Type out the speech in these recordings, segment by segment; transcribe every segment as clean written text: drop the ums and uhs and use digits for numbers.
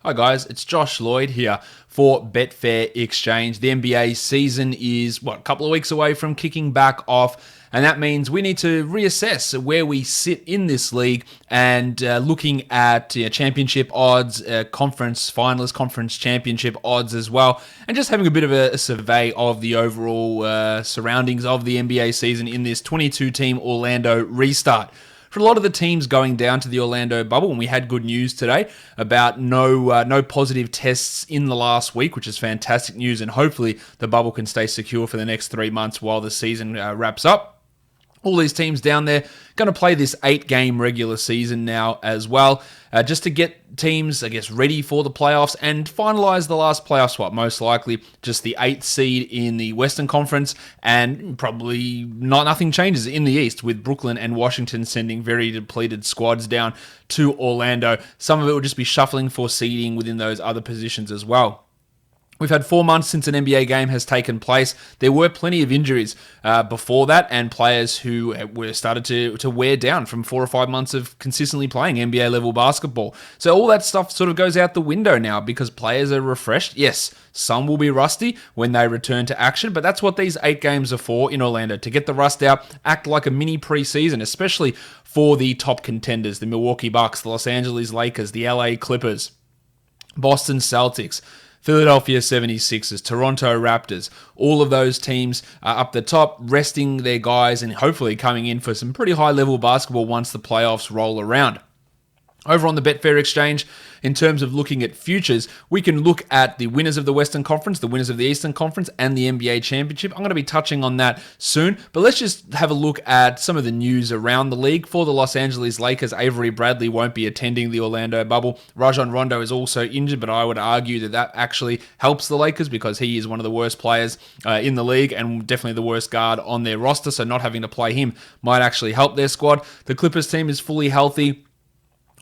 Hi guys, it's Josh Lloyd here for Betfair Exchange. The NBA season is, a couple of weeks away from kicking back off, and that means we need to reassess where we sit in this league and looking at championship odds, conference finalists, conference championship odds as well, and just having a bit of a survey of the overall surroundings of the NBA season in this 22-team Orlando restart. For a lot of the teams going down to the Orlando bubble, and we had good news today about no positive tests in the last week, which is fantastic news, and hopefully the bubble can stay secure for the next 3 months while the season wraps up. All these teams down there going to play this 8-game regular season now as well, just to get teams, ready for the playoffs and finalize the last playoff spot. Most likely just the 8th seed in the Western Conference, and probably nothing changes in the East, with Brooklyn and Washington sending very depleted squads down to Orlando. Some of it will just be shuffling for seeding within those other positions as well. We've had 4 months since an NBA game has taken place. There were plenty of injuries before that, and players who were started to wear down from 4 or 5 months of consistently playing NBA level basketball. So all that stuff sort of goes out the window now because players are refreshed. Yes, some will be rusty when they return to action, but that's what these 8 games are for in Orlando, to get the rust out, act like a mini preseason, especially for the top contenders, the Milwaukee Bucks, the Los Angeles Lakers, the LA Clippers, Boston Celtics, Philadelphia 76ers, Toronto Raptors, all of those teams are up the top, resting their guys and hopefully coming in for some pretty high-level basketball once the playoffs roll around. Over on the Betfair Exchange, in terms of looking at futures, we can look at the winners of the Western Conference, the winners of the Eastern Conference, and the NBA Championship. I'm going to be touching on that soon, but let's just have a look at some of the news around the league. For the Los Angeles Lakers, Avery Bradley won't be attending the Orlando bubble. Rajon Rondo is also injured, but I would argue that actually helps the Lakers because he is one of the worst players in the league and definitely the worst guard on their roster, so not having to play him might actually help their squad. The Clippers team is fully healthy,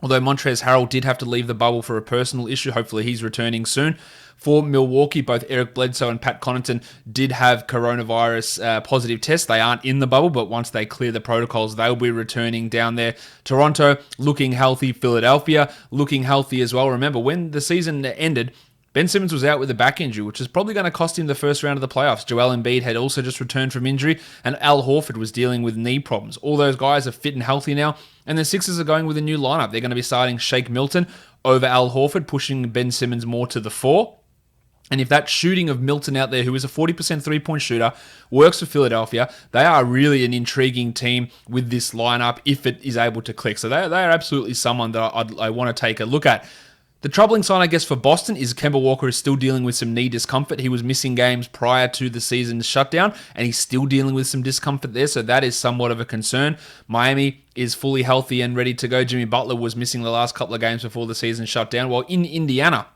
although Montrezl Harrell did have to leave the bubble for a personal issue. Hopefully he's returning soon. For Milwaukee, both Eric Bledsoe and Pat Connaughton did have coronavirus positive tests. They aren't in the bubble, but once they clear the protocols, they'll be returning down there. Toronto looking healthy. Philadelphia looking healthy as well. Remember, when the season ended, Ben Simmons was out with a back injury, which is probably going to cost him the first round of the playoffs. Joel Embiid had also just returned from injury, and Al Horford was dealing with knee problems. All those guys are fit and healthy now, and the Sixers are going with a new lineup. They're going to be starting Shake Milton over Al Horford, pushing Ben Simmons more to the 4. And if that shooting of Milton out there, who is a 40% three-point shooter, works for Philadelphia, they are really an intriguing team with this lineup if it is able to click. So they are absolutely someone that I want to take a look at. The troubling sign, I guess, for Boston is Kemba Walker is still dealing with some knee discomfort. He was missing games prior to the season's shutdown, and he's still dealing with some discomfort there, so that is somewhat of a concern. Miami is fully healthy and ready to go. Jimmy Butler was missing the last couple of games before the season shut down, while in Indiana,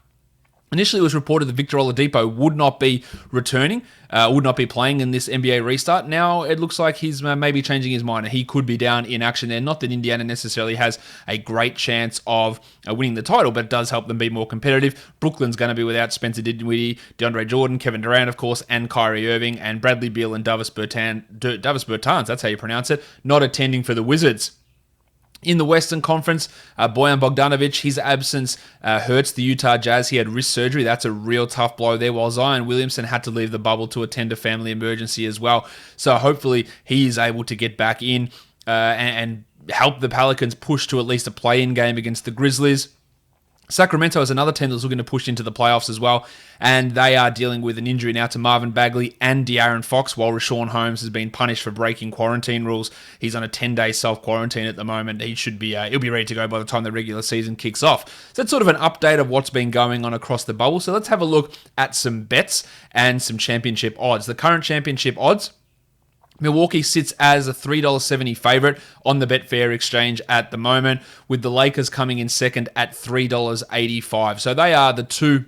initially, it was reported that Victor Oladipo would not be returning, would not be playing in this NBA restart. Now, it looks like he's maybe changing his mind, and he could be down in action there. Not that Indiana necessarily has a great chance of winning the title, but it does help them be more competitive. Brooklyn's going to be without Spencer Dinwiddie, DeAndre Jordan, Kevin Durant, of course, and Kyrie Irving, and Bradley Beal and Davis Bertans, that's how you pronounce it, not attending for the Wizards. In the Western Conference, Bojan Bogdanovic, his absence hurts the Utah Jazz. He had wrist surgery. That's a real tough blow there, while Zion Williamson had to leave the bubble to attend a family emergency as well. So hopefully he is able to get back in and help the Pelicans push to at least a play-in game against the Grizzlies. Sacramento is another team that's looking to push into the playoffs as well, and they are dealing with an injury now to Marvin Bagley and De'Aaron Fox, while Rashawn Holmes has been punished for breaking quarantine rules. He's on a 10-day self-quarantine at the moment. He'll be ready to go by the time the regular season kicks off. So that's sort of an update of what's been going on across the bubble. So let's have a look at some bets and some championship odds. The current championship odds: Milwaukee sits as a $3.70 favorite on the Betfair Exchange at the moment, with the Lakers coming in second at $3.85. So they are the two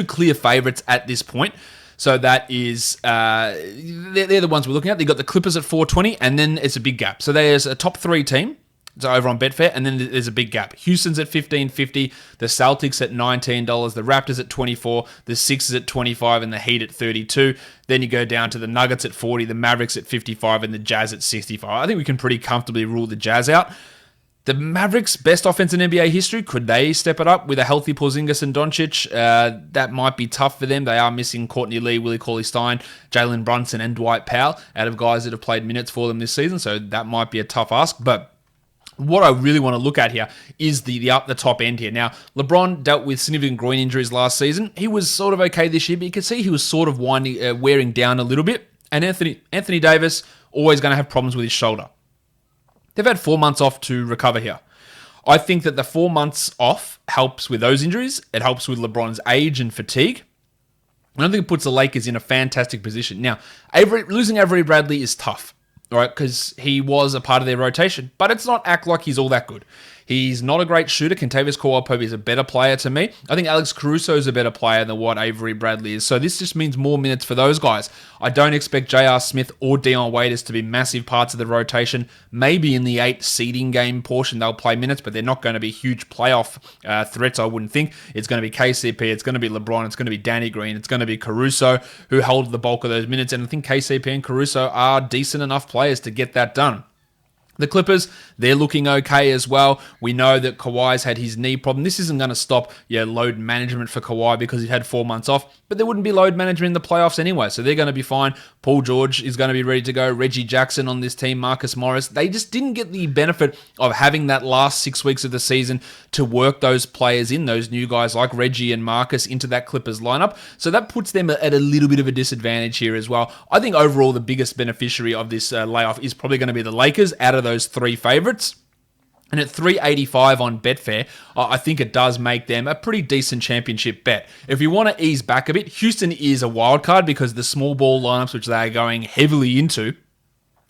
clear favorites at this point. So that is, they're the ones we're looking at. They've got the Clippers at $4.20, and then it's a big gap. So there's a top 3 team. So over on Betfair, and then there's a big gap. Houston's at $15.50, the Celtics at $19, the Raptors at $24, the Sixers at $25, and the Heat at $32. Then you go down to the Nuggets at $40, the Mavericks at $55, and the Jazz at $65. I think we can pretty comfortably rule the Jazz out. The Mavericks' best offense in NBA history, could they step it up with a healthy Porzingis and Doncic? That might be tough for them. They are missing Courtney Lee, Willie Cauley-Stein, Jalen Brunson, and Dwight Powell out of guys that have played minutes for them this season, so that might be a tough ask. But what I really want to look at here is the up the top end here. Now, LeBron dealt with significant groin injuries last season. He was sort of okay this year, but you can see he was sort of wearing down a little bit. And Anthony Davis, always going to have problems with his shoulder. They've had 4 months off to recover here. I think that the 4 months off helps with those injuries. It helps with LeBron's age and fatigue. I don't think it puts the Lakers in a fantastic position. Now, losing Avery Bradley is tough, right? Because he was a part of their rotation, but it's not act like he's all that good. He's not a great shooter. Kentavious Caldwell-Pope is a better player to me. I think Alex Caruso is a better player than what Avery Bradley is. So this just means more minutes for those guys. I don't expect J.R. Smith or Dion Waiters to be massive parts of the rotation. Maybe in the 8 seeding game portion they'll play minutes, but they're not going to be huge playoff threats, I wouldn't think. It's going to be KCP, it's going to be LeBron, it's going to be Danny Green, it's going to be Caruso who held the bulk of those minutes. And I think KCP and Caruso are decent enough players to get that done. The Clippers, they're looking okay as well. We know that Kawhi's had his knee problem. This isn't going to stop load management for Kawhi because he had 4 months off, but there wouldn't be load management in the playoffs anyway, so they're going to be fine. Paul George is going to be ready to go. Reggie Jackson on this team, Marcus Morris. They just didn't get the benefit of having that last 6 weeks of the season to work those players in, those new guys like Reggie and Marcus into that Clippers lineup, so that puts them at a little bit of a disadvantage here as well. I think overall the biggest beneficiary of this layoff is probably going to be the Lakers out of those 3 favorites. And at 385 on Betfair, I think it does make them a pretty decent championship bet. If you want to ease back a bit, Houston is a wild card because the small ball lineups, which they are going heavily into,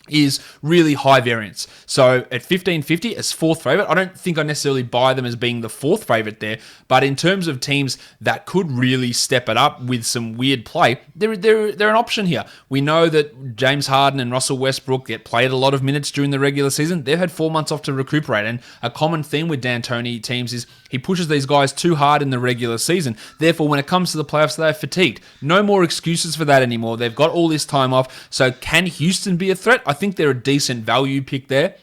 is really high variance. So at 1550 as 4th favorite, I don't think I necessarily buy them as being the 4th favorite there, but in terms of teams that could really step it up with some weird play, they're an option here. We know that James Harden and Russell Westbrook get played a lot of minutes during the regular season. They've had 4 months off to recuperate, and a common theme with D'Antoni teams is he pushes these guys too hard in the regular season. Therefore, when it comes to the playoffs, they're fatigued. No more excuses for that anymore. They've got all this time off. So can Houston be a threat? I think they're a decent value pick there.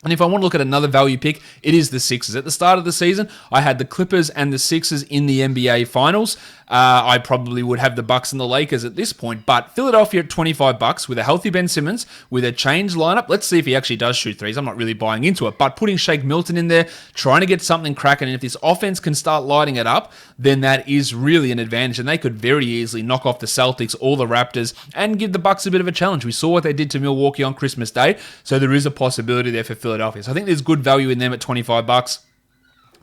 And if I want to look at another value pick, it is the Sixers. At the start of the season, I had the Clippers and the Sixers in the NBA Finals. I probably would have the Bucks and the Lakers at this point, but Philadelphia at $25 with a healthy Ben Simmons, with a changed lineup. Let's see if he actually does shoot threes. I'm not really buying into it, but putting Shake Milton in there, trying to get something cracking, and if this offense can start lighting it up, then that is really an advantage, and they could very easily knock off the Celtics or the Raptors and give the Bucks a bit of a challenge. We saw what they did to Milwaukee on Christmas Day, so there is a possibility there for Philadelphia. So I think there's good value in them at $25.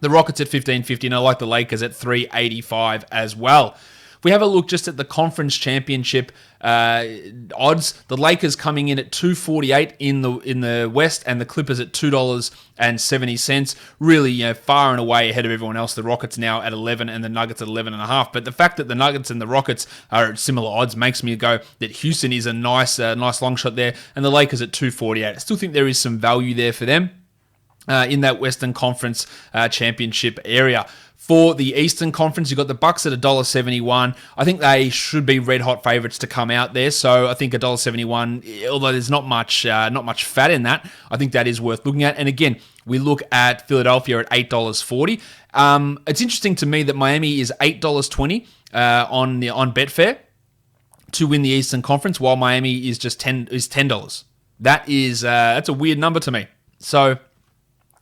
The Rockets at $15.50, and I like the Lakers at $3.85 as well. If we have a look just at the conference championship odds, the Lakers coming in at $2.48 in the West, and the Clippers at $2.70. Really, far and away ahead of everyone else. The Rockets now at 11 and the Nuggets at 11.5. But the fact that the Nuggets and the Rockets are at similar odds makes me go that Houston is a nice long shot there, and the Lakers at $2.48. I still think there is some value there for them in that Western Conference championship area. For the Eastern Conference, you've got the Bucks at $1.71. I think they should be red-hot favorites to come out there. So I think $1.71, although there's not much fat in that, I think that is worth looking at. And again, we look at Philadelphia at $8.40. It's interesting to me that Miami is $8.20 on Betfair to win the Eastern Conference, while Miami is just $10. That's a weird number to me. So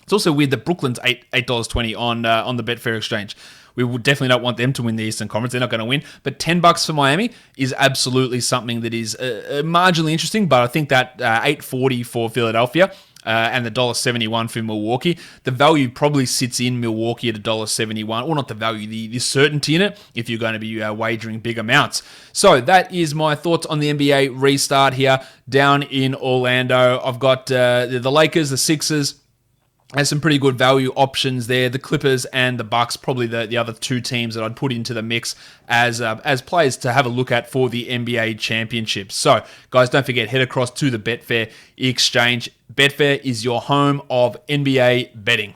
it's also weird that Brooklyn's $8.20 on the Betfair Exchange. We definitely don't want them to win the Eastern Conference. They're not going to win. But $10 for Miami is absolutely something that is marginally interesting. But I think that $8.40 for Philadelphia and the $1.71 for Milwaukee, the value probably sits in Milwaukee at $1.71. Or not the value, the certainty in it if you're going to be wagering big amounts. So that is my thoughts on the NBA restart here down in Orlando. I've got the Lakers, the Sixers. There's some pretty good value options there. The Clippers and the Bucks, probably the other two teams that I'd put into the mix as players to have a look at for the NBA Championship. So, guys, don't forget, head across to the Betfair Exchange. Betfair is your home of NBA betting.